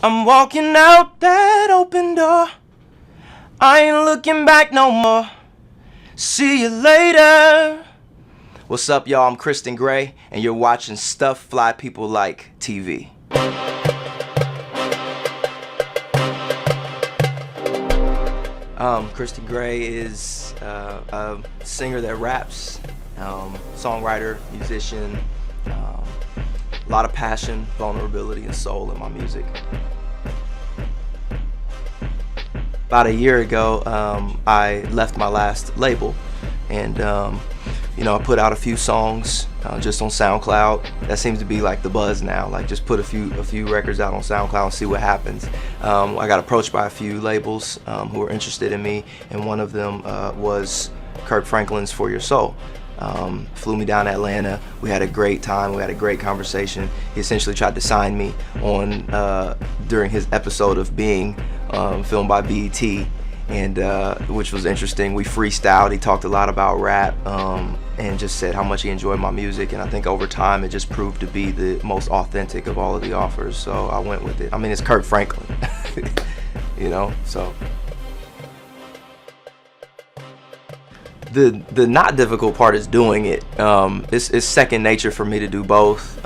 I'm walking out that open door. I ain't looking back no more. See you later. What's up, y'all? I'm Christon Gray, and you're watching Stuff Fly People Like TV. Christon Gray is a singer that raps, songwriter, musician, a lot of passion, vulnerability, and soul in my music. About a year ago, I left my last label, and I put out a few songs just on SoundCloud. That seems to be like the buzz now. Like, just put a few records out on SoundCloud and see what happens. I got approached by a few labels who were interested in me, and one of them was Kirk Franklin's For Your Soul. Flew me down to Atlanta. We had a great time. We had a great conversation. He essentially tried to sign me on during his episode of Being, filmed by BET, and which was interesting. We freestyled. He talked a lot about rap and just said how much he enjoyed my music, and I think over time it just proved to be the most authentic of all of the offers, so I went with it. I mean, it's Kirk Franklin. So the not difficult part is doing it. It's second nature for me to do both.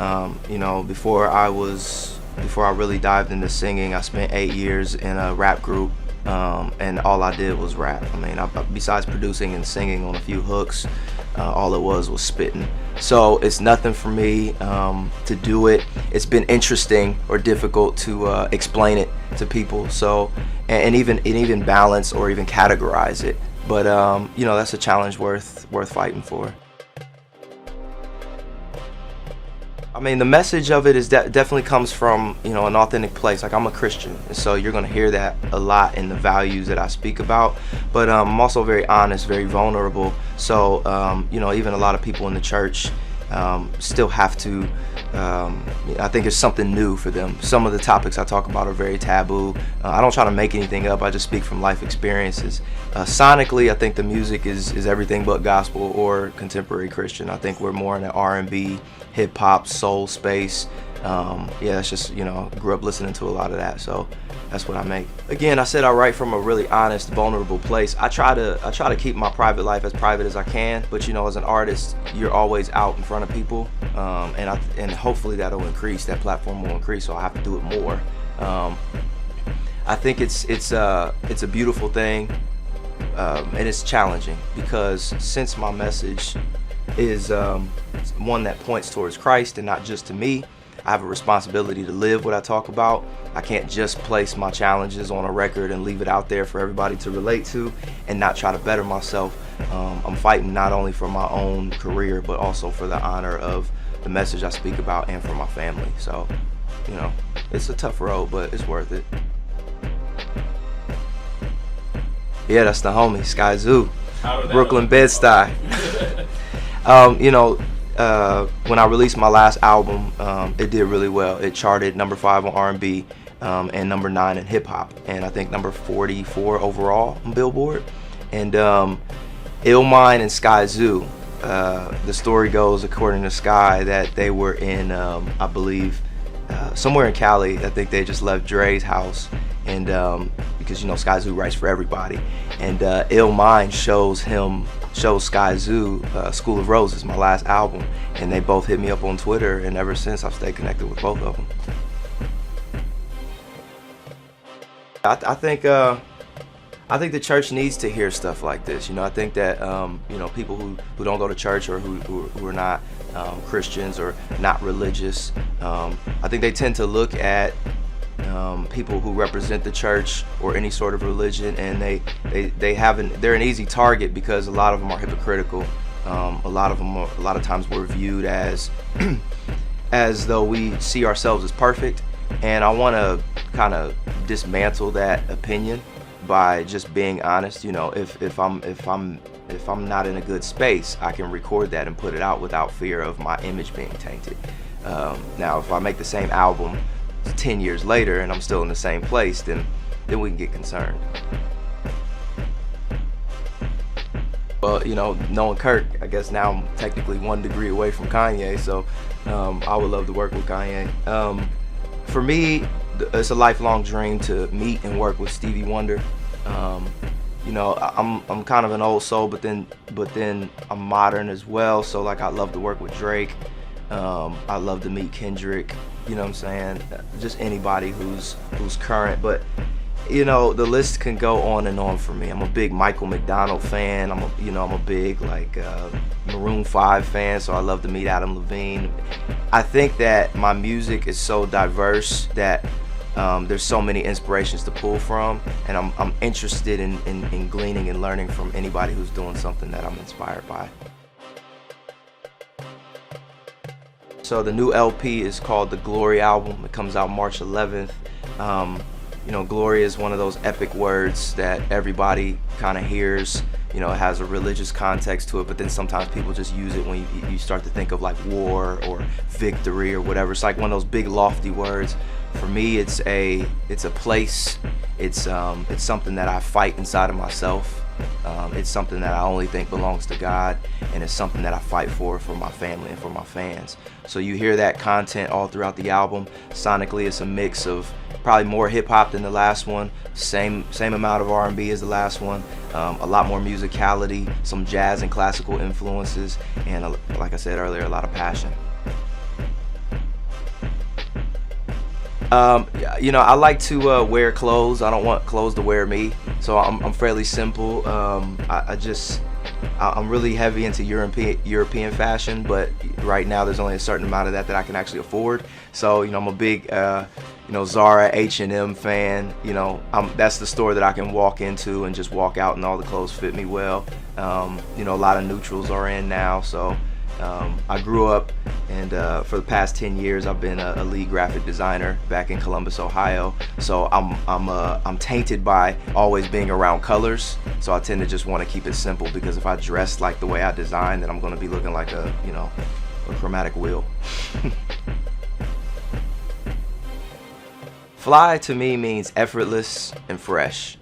Before I really dived into singing, I spent 8 years in a rap group, and all I did was rap. I mean, besides producing and singing on a few hooks, all it was spitting. So it's nothing for me to do it. It's been interesting or difficult to explain it to people. So and even balance or even categorize it. But that's a challenge worth fighting for. I mean, the message of it is definitely comes from an authentic place. Like, I'm a Christian, and so you're gonna hear that a lot in the values that I speak about. But I'm also very honest, very vulnerable. So even a lot of people in the church still have to. I think it's something new for them. Some of the topics I talk about are very taboo. I don't try to make anything up. I just speak from life experiences. Sonically, I think the music is everything but gospel or contemporary Christian. I think we're more in the R&B, hip hop, soul space. It's just grew up listening to a lot of that, so that's what I make. Again, I said I write from a really honest, vulnerable place. I try to keep my private life as private as I can, but as an artist, you're always out in front of people, and hopefully that'll increase. That platform will increase, so I have to do it more. I think it's a beautiful thing, and it's challenging because since my message is one that points towards Christ and not just to me, I have a responsibility to live what I talk about. I can't just place my challenges on a record and leave it out there for everybody to relate to and not try to better myself. I'm fighting not only for my own career, but also for the honor of the message I speak about and for my family. So, it's a tough road, but it's worth it. Yeah, that's the homie, Skyzoo, Brooklyn Bed-Stuy. When I released my last album, it did really well. It charted number 5 on R&B and number 9 in hip hop, and I think number 44 overall on Billboard. And Illmind and Skyzoo, the story goes, according to Sky, that they were in, I believe, somewhere in Cali. I think they just left Dre's house, and because Skyzoo writes for everybody, and Illmind shows Skyzoo School of Roses, my last album, and they both hit me up on Twitter, and ever since I've stayed connected with both of them. I think the church needs to hear stuff like this. I think that people who don't go to church or who are not Christians or not religious, I think they tend to look at people who represent the church or any sort of religion, and they're an easy target because a lot of them are hypocritical. A lot of times we're viewed as though we see ourselves as perfect, and I want to kind of dismantle that opinion by just being honest. If I'm not in a good space, I can record that and put it out without fear of my image being tainted. Now, if I make the same album 10 years later and I'm still in the same place, then we can get concerned. Well, knowing Kirk, I guess now I'm technically 1 degree away from Kanye, so I would love to work with Kanye. For me, it's a lifelong dream to meet and work with Stevie Wonder. You know, I'm kind of an old soul, but then I'm modern as well. So like, I love to work with Drake. I love to meet Kendrick. You know what I'm saying? Just anybody who's current. But you know, the list can go on and on for me. I'm a big Michael McDonald fan. I'm a big like Maroon 5 fan. So I love to meet Adam Levine. I think that my music is so diverse that there's so many inspirations to pull from, and I'm interested in gleaning and learning from anybody who's doing something that I'm inspired by. So the new LP is called the Glory album. It comes out March 11th. You know, glory is one of those epic words that everybody kind of hears. You know, it has a religious context to it, but then sometimes people just use it when you start to think of like war or victory or whatever. It's like one of those big lofty words. For me, it's a place. It's something that I fight inside of myself. It's something that I only think belongs to God, and it's something that I fight for my family and for my fans. So you hear that content all throughout the album. Sonically, it's a mix of probably more hip-hop than the last one, same amount of R&B as the last one, a lot more musicality, some jazz and classical influences, and like I said earlier, a lot of passion. You know, I like to wear clothes. I don't want clothes to wear me, so I'm fairly simple. I'm really heavy into European fashion, but right now there's only a certain amount of that I can actually afford. So you know, I'm a big you know, Zara, H&M fan. You know, that's the store that I can walk into and just walk out and all the clothes fit me well. You know, a lot of neutrals are in now, so I grew up, and for the past 10 years I've been a lead graphic designer back in Columbus, Ohio. So I'm tainted by always being around colors. So I tend to just want to keep it simple, because if I dress like the way I design, then I'm going to be looking like a chromatic wheel. Fly to me means effortless and fresh.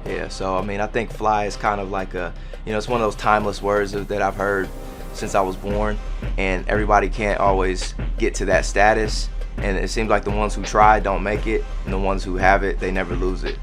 Yeah, so I mean, I think fly is kind of like it's one of those timeless words that I've heard since I was born, and everybody can't always get to that status, and it seems like the ones who try don't make it, and the ones who have it, they never lose it.